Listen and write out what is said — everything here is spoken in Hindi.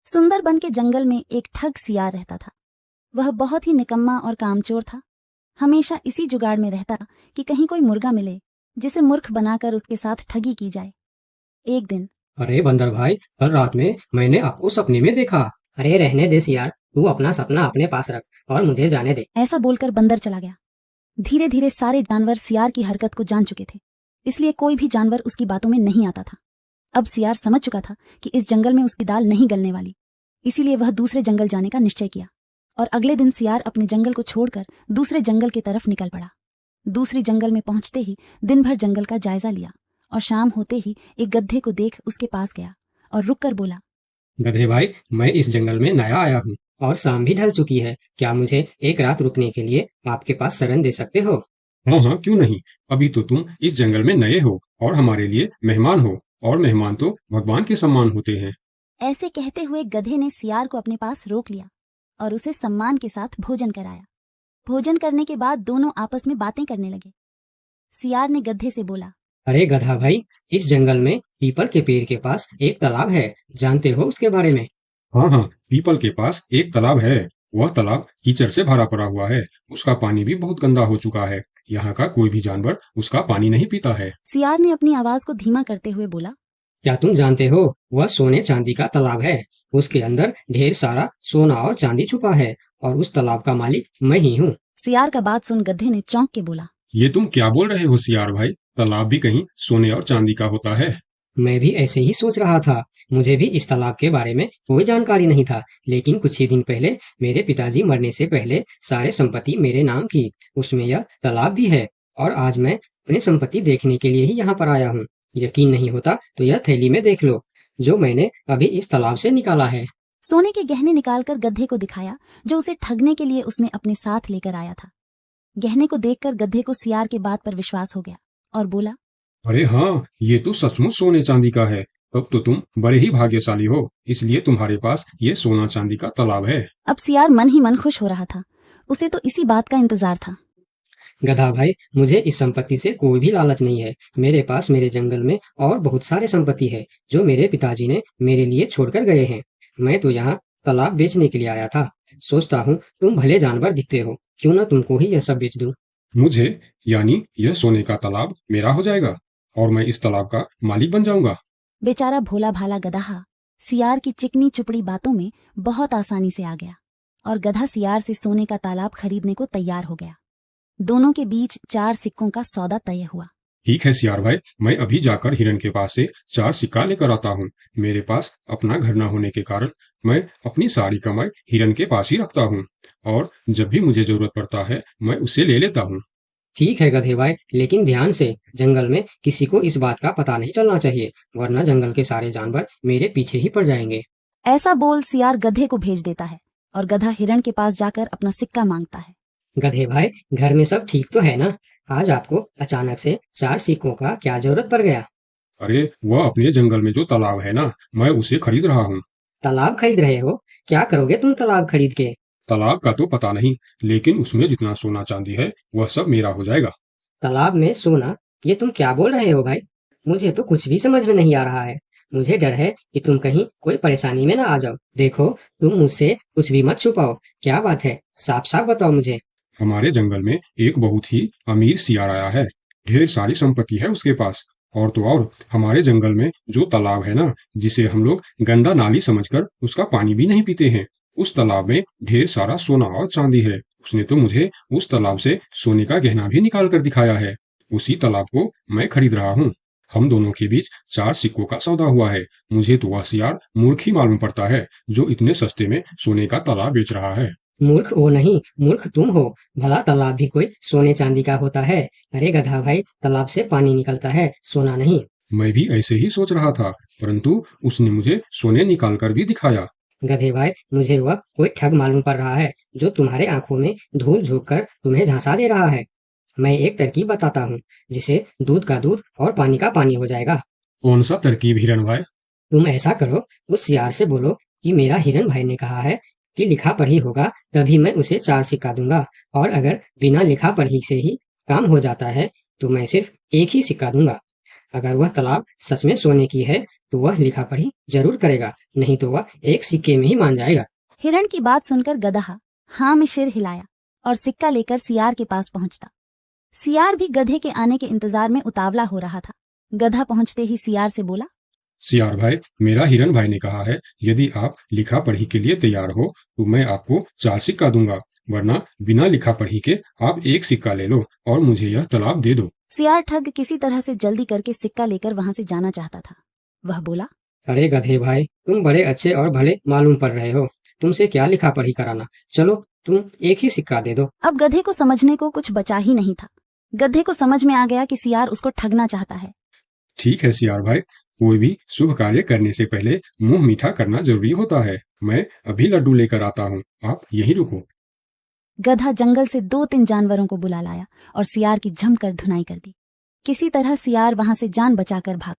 सुंदरबन के जंगल में एक ठग सियार रहता था। वह बहुत ही निकम्मा और कामचोर था। हमेशा इसी जुगाड़ में रहता कि कहीं कोई मुर्गा मिले जिसे मूर्ख बनाकर उसके साथ ठगी की जाए। एक दिन अरे बंदर भाई, कल रात में मैंने आपको सपने में देखा। अरे रहने दे सियार, तू अपना सपना अपने पास रख और मुझे जाने दे। ऐसा बोलकर बंदर चला गया। धीरे धीरे सारे जानवर सियार की हरकत को जान चुके थे, इसलिए कोई भी जानवर उसकी बातों में नहीं आता था। अब सियार समझ चुका था कि इस जंगल में उसकी दाल नहीं गलने वाली, इसीलिए वह दूसरे जंगल जाने का निश्चय किया और अगले दिन सियार अपने जंगल को छोड़कर दूसरे जंगल की तरफ निकल पड़ा। दूसरी जंगल में पहुंचते ही दिन भर जंगल का जायजा लिया और शाम होते ही एक गधे को देख उसके पास गया और रुककर बोला, गधे भाई, मैं इस जंगल में नया आया हूँ और शाम भी ढल चुकी है। क्या मुझे एक रात रुकने के लिए आपके पास शरण दे सकते हो? हाँ हाँ, क्यों नहीं। अभी तो तुम इस जंगल में नए हो और हमारे लिए मेहमान हो, और मेहमान तो भगवान के समान होते हैं। ऐसे कहते हुए गधे ने सियार को अपने पास रोक लिया और उसे सम्मान के साथ भोजन कराया। भोजन करने के बाद दोनों आपस में बातें करने लगे। सियार ने गधे से बोला, अरे गधा भाई, इस जंगल में पीपल के पेड़ के पास एक तालाब है, जानते हो उसके बारे में? हाँ हाँ, पीपल के पास एक तालाब है। वह तालाब कीचड़ से भरा पड़ा हुआ है। उसका पानी भी बहुत गंदा हो चुका है। यहाँ का कोई भी जानवर उसका पानी नहीं पीता है। सियार ने अपनी आवाज को धीमा करते हुए बोला, क्या तुम जानते हो वह सोने चांदी का तालाब है। उसके अंदर ढेर सारा सोना और चांदी छुपा है और उस तालाब का मालिक मैं ही हूँ। सियार का बात सुन गधे ने चौंक के बोला, ये तुम क्या बोल रहे हो सियार भाई? तालाब भी कहीं सोने और चांदी का होता है? मैं भी ऐसे ही सोच रहा था। मुझे भी इस तालाब के बारे में कोई जानकारी नहीं था, लेकिन कुछ ही दिन पहले मेरे पिताजी मरने से पहले सारे संपत्ति मेरे नाम की, उसमें यह तालाब भी है। और आज मैं अपनी संपत्ति देखने के लिए ही यहाँ पर आया हूँ। यकीन नहीं होता तो यह थैली में देख लो, जो मैंने अभी इस तालाब से निकाला है। सोने के गहने निकालकर गधे को दिखाया, जो उसे ठगने के लिए उसने अपने साथ लेकर आया था। गहने को देखकर गधे को सियार के बात पर विश्वास हो गया और बोला, अरे हाँ, ये तो सचमुच सोने चांदी का है। अब तो तुम बड़े ही भाग्यशाली हो, इसलिए तुम्हारे पास ये सोना चांदी का तालाब है। अब सियार मन ही मन खुश हो रहा था। उसे तो इसी बात का इंतजार था। गधा भाई, मुझे इस संपत्ति से कोई भी लालच नहीं है। मेरे पास मेरे जंगल में और बहुत सारे संपत्ति है जो मेरे पिताजी ने मेरे लिए छोड़कर गए हैं। मैं तो यहाँ तालाब बेचने के लिए आया था। सोचता हूँ तुम भले जानवर दिखते हो, क्यों ना तुमको ही यह सब बेच दूं। मुझे, यानी यह सोने का तालाब मेरा हो जाएगा और मैं इस तालाब का मालिक बन जाऊंगा। बेचारा भोला भाला गधा सियार की चिकनी चुपड़ी बातों में बहुत आसानी से आ गया और गधा सियार से सोने का तालाब खरीदने को तैयार हो गया। दोनों के बीच 4 सिक्कों का सौदा तय हुआ। ठीक है सियार भाई, मैं अभी जाकर हिरन के पास से 4 सिक्का लेकर आता हूँ। मेरे पास अपना घर न होने के कारण मैं अपनी सारी कमाई हिरन के पास ही रखता हूँ, और जब भी मुझे जरूरत पड़ता है मैं उसे ले लेता हूँ। ठीक है गधे भाई, लेकिन ध्यान से, जंगल में किसी को इस बात का पता नहीं चलना चाहिए, वरना जंगल के सारे जानवर मेरे पीछे ही पड़ जाएंगे। ऐसा बोल सियार गधे को भेज देता है और गधा हिरण के पास जाकर अपना सिक्का मांगता है। गधे भाई, घर में सब ठीक तो है ना? आज आपको अचानक से 4 सिक्कों का क्या जरूरत पड़ गया? अरे वह अपने जंगल में जो तालाब है ना, मैं उसे खरीद रहा हूँ। तालाब खरीद रहे हो? क्या करोगे तुम तालाब खरीद के? तालाब का तो पता नहीं, लेकिन उसमें जितना सोना चांदी है वह सब मेरा हो जाएगा। तालाब में सोना? ये तुम क्या बोल रहे हो भाई? मुझे तो कुछ भी समझ में नहीं आ रहा है। मुझे डर है कि तुम कहीं कोई परेशानी में ना आ जाओ। देखो, तुम मुझसे कुछ भी मत छुपाओ। क्या बात है, साफ साफ बताओ मुझे। हमारे जंगल में एक बहुत ही अमीर सियार आया है। ढेर सारी संपत्ति है उसके पास। और तो और, हमारे जंगल में जो तालाब है ना, जिसे हम लोग गंदा नाली समझकर उसका पानी भी नहीं पीते हैं, उस तालाब में ढेर सारा सोना और चांदी है। उसने तो मुझे उस तालाब से सोने का गहना भी निकाल कर दिखाया है। उसी तालाब को मैं खरीद रहा हूँ। हम दोनों के बीच 4 सिक्कों का सौदा हुआ है। मुझे तो वह सियार मूर्ख ही मालूम पड़ता है, जो इतने सस्ते में सोने का तालाब बेच रहा है। मूर्ख वो नहीं, मूर्ख तुम हो। भला तालाब भी कोई सोने चांदी का होता है? अरे गधा भाई, तालाब से पानी निकलता है, सोना नहीं। मैं भी ऐसे ही सोच रहा था, परंतु उसने मुझे सोने निकाल कर भी दिखाया। गधे भाई, मुझे वह कोई ठग मालूम पड़ रहा है, जो तुम्हारे आंखों में धूल झोंक कर तुम्हें झांसा दे रहा है। मैं एक तरकीब बताता हूँ, जिसे दूध का दूध और पानी का पानी हो जाएगा। कौन सा तरकीब हिरन भाई? तुम ऐसा करो, उस सियार से बोलो कि मेरा हिरन भाई ने कहा है कि लिखा पढ़ी होगा तभी मैं उसे 4 सिक्का दूंगा, और अगर बिना लिखा पढ़ी से ही काम हो जाता है तो मैं सिर्फ एक ही सिक्का दूंगा। अगर वह तालाब सच में सोने की है तो वह लिखा पढ़ी जरूर करेगा, नहीं तो वह एक सिक्के में ही मान जाएगा। हिरण की बात सुनकर गदहा हाँ में सिर हिलाया और सिक्का लेकर सियार के पास पहुंचता। सियार भी गधे के आने के इंतजार में उतावला हो रहा था। गधा पहुंचते ही सियार से बोला, सियार भाई, मेरा हिरन भाई ने कहा है यदि आप लिखा पढ़ी के लिए तैयार हो तो मैं आपको 4 सिक्का दूंगा, वरना बिना लिखा पढ़ी के आप 1 सिक्का ले लो और मुझे यह तालाब दे दो। सियार ठग किसी तरह से जल्दी करके सिक्का लेकर वहां से जाना चाहता था। वह बोला, अरे गधे भाई, तुम बड़े अच्छे और भले मालूम पड़ रहे हो, तुमसे क्या लिखा पढ़ी कराना, चलो तुम 1 ही सिक्का दे दो। अब गधे को समझने को कुछ बचा ही नहीं था। गधे को समझ में आ गया कि सियार उसको ठगना चाहता है। ठीक है सियार भाई, कोई भी शुभ कार्य करने से पहले मुंह मीठा करना जरूरी होता है। मैं अभी लड्डू लेकर आता हूँ, आप यहीं रुको। गधा जंगल से 2-3 जानवरों को बुला लाया और सियार की जमकर धुनाई कर दी। किसी तरह सियार वहां से जान बचाकर भाग